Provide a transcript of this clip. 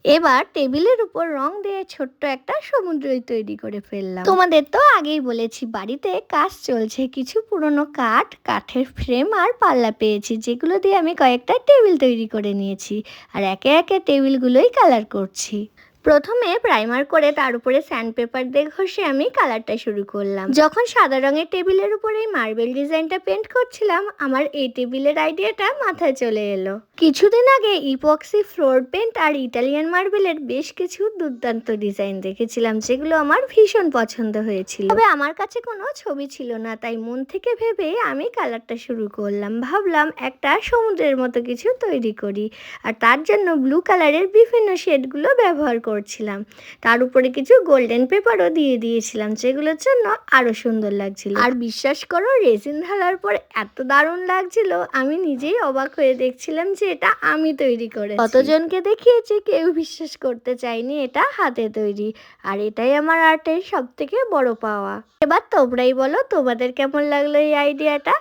এবার টেবিলের উপর রং দিয়ে ছোট্ট একটা সমুদ্রই তৈরি করে ফেললাম। তোমাদের তো আগেই বলেছি বাড়িতে কাজ চলছে, কিছু পুরনো কাঠের ফ্রেম আর পাল্লা পেয়েছি, যেগুলো দিয়ে আমি কয়েকটা টেবিল তৈরি করে নিয়েছি আর একে একে টেবিলগুলোই কালার করছি। প্রথমে প্রাইমার করে তার উপরে স্যান্ডপেপার দিয়ে ঘষে আমি কালারটা শুরু করলাম। যখন সাদা রঙের টেবিলের উপরে এই মার্বেল ডিজাইনটা পেন্ট করছিলাম, আমার এই টেবিলের আইডিয়াটা মাথায় চলে এলো। কিছুদিন আগে ইপক্সি ফ্লোর পেন্ট আর ইটালিয়ান মার্বেলের বেশ কিছু দুর্দান্ত ডিজাইন দেখেছিলাম, যেগুলো আমার ভীষণ পছন্দ হয়েছিল। তবে আমার কাছে কোনো ছবি ছিল না, তাই মন থেকে ভেবে আমি কালারটা শুরু করলাম। ভাবলাম একটা সমুদ্রের মতো কিছু তৈরি করি, আর তার জন্য ব্লু কালারের বিভিন্ন শেডগুলো ব্যবহার করছিলাম। তার উপরে কিছু গোল্ডেন পেপারও দিয়ে দিয়েছিলাম, যেগুলোর জন্য আরো সুন্দর লাগছিল। আর বিশ্বাস করো, রেজিন ঢালার পর এত দারুণ লাগছিল, আমি নিজেই অবাক হয়ে দেখছিলাম যে এটা আমি তৈরি করেছি। কতজনকে দেখিয়েছি, কেউ বিশ্বাস করতে চায়নি এটা হাতে তৈরি। আর এটাই আমার আর্টের সব থেকে বড় পাওয়া। এবার তোমরাই বলো, তোমাদের কেমন লাগলো এই আইডিয়াটা।